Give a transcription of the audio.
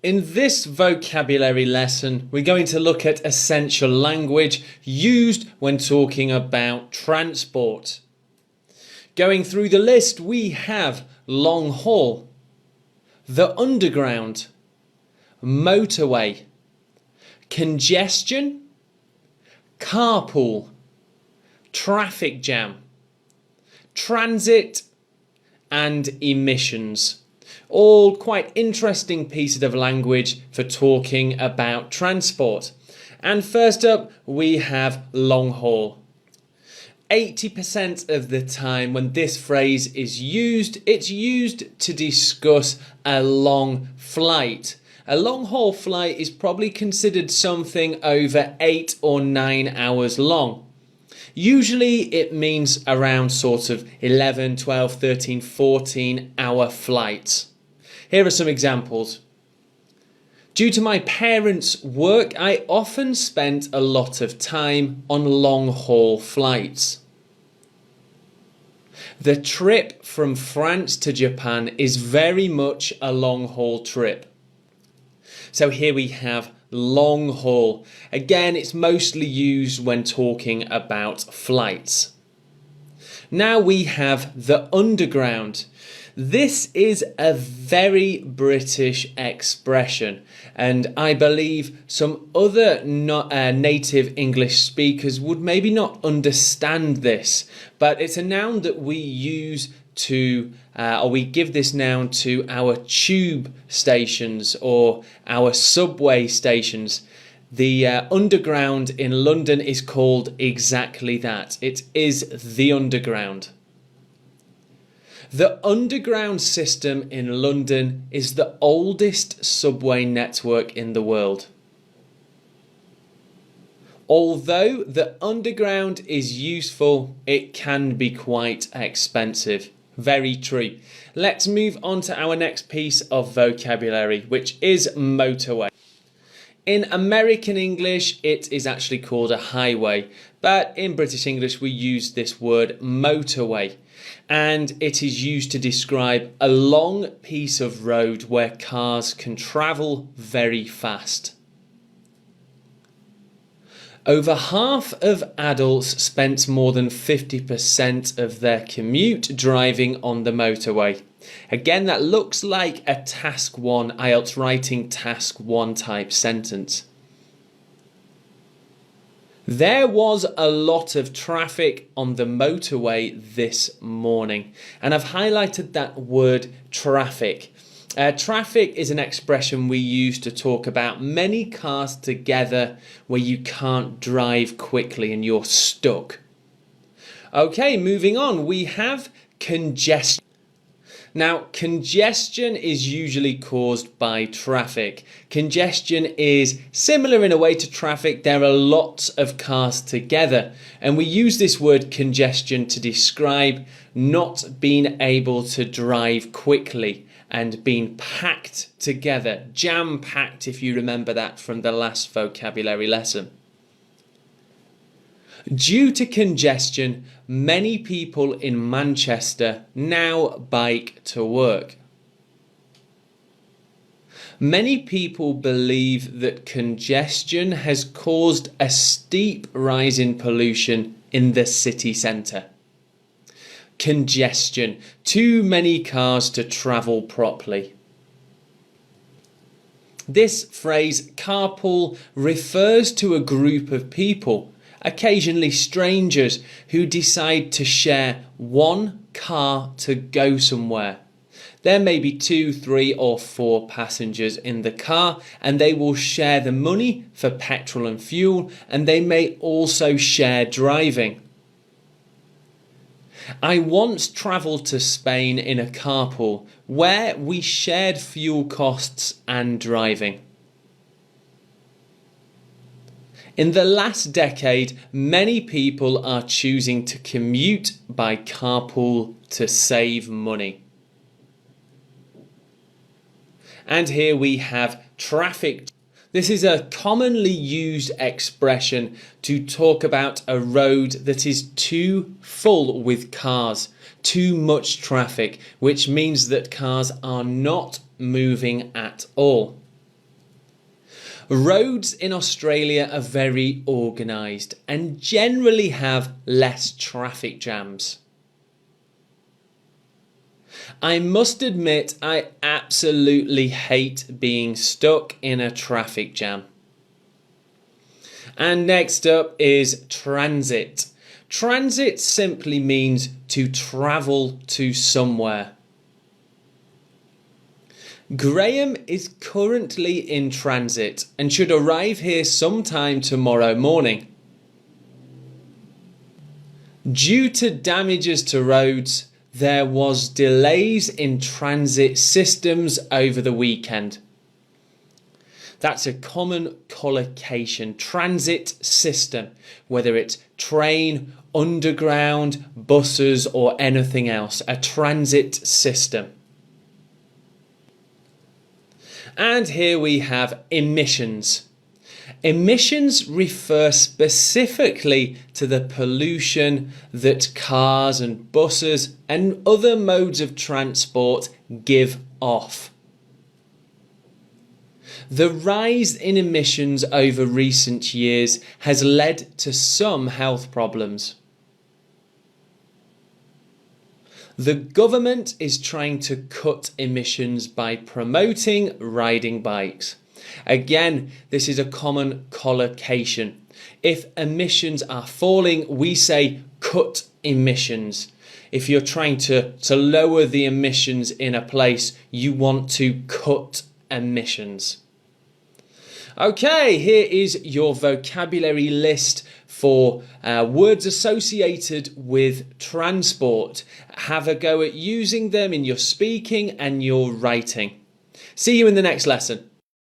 In this vocabulary lesson, we're going to look at essential language used when talking about transport. Going through the list, we have long haul, the underground, motorway, congestion, carpool, traffic jam, transit, and emissions. All quite interesting pieces of language for talking about transport. And first up, we have long haul. 80% of the time when this phrase is used, it's used to discuss a long flight. A long haul flight is probably considered something over 8 or 9 hours long. Usually it means around sort of 11, 12, 13, 14 hour flights. Here are some examples. Due to my parents' work, I often spent a lot of time on long haul flights. The trip from France to Japan is very much a long haul trip. So here we have long haul. Again, it's mostly used when talking about flights. Now we have the underground. This is a very British expression, and I believe some other native English speakers would maybe not understand this, but it's a noun that we use to or we give this noun to our tube stations or our subway stations. The underground in London is called exactly that. It is the underground. The underground system in London is the oldest subway network in the world. Although the underground is useful, it can be quite expensive. Very true. Let's move on to our next piece of vocabulary, which is motorway. In American English, it is actually called a highway, but in British English, we use this word motorway, and it is used to describe a long piece of road where cars can travel very fast. Over half of adults spent more than 50% of their commute driving on the motorway. Again, that looks like a task 1 IELTS writing task 1 type sentence. There was a lot of traffic on the motorway this morning, and I've highlighted that word traffic. Traffic is an expression we use to talk about many cars together where you can't drive quickly and you're stuck. Okay, moving on, we have congestion. Now, congestion is usually caused by traffic. Congestion is similar in a way to traffic. There are lots of cars together, and we use this word congestion to describe not being able to drive quickly and being packed together, jam-packed, if you remember that from the last vocabulary lesson. Due to congestion, many people in Manchester now bike to work. Many people believe that congestion has caused a steep rise in pollution in the city centre. Congestion, too many cars to travel properly. This phrase carpool refers to a group of people, occasionally strangers, who decide to share one car to go somewhere. There may be 2, 3 or 4 passengers in the car, and they will share the money for petrol and fuel, and they may also share driving. I once travelled to Spain in a carpool where we shared fuel costs and driving. In the last decade, many people are choosing to commute by carpool to save money. And here we have traffic. This is a commonly used expression to talk about a road that is too full with cars, too much traffic, which means that cars are not moving at all. Roads in Australia are very organised and generally have less traffic jams. I must admit I absolutely hate being stuck in a traffic jam. And next up is transit. Transit simply means to travel to somewhere. Graham is currently in transit and should arrive here sometime tomorrow morning. Due to damages to roads, there was delays in transit systems over the weekend. That's a common collocation, transit system, whether it's train, underground, buses or anything else, a transit system. And here we have emissions. Emissions refer specifically to the pollution that cars and buses and other modes of transport give off. The rise in emissions over recent years has led to some health problems. The government is trying to cut emissions by promoting riding bikes. Again, this is a common collocation. If emissions are falling, we say cut emissions. If you're trying to lower the emissions in a place, you want to cut emissions. Okay, here is your vocabulary list for words associated with transport. Have a go at using them in your speaking and your writing. See you in the next lesson.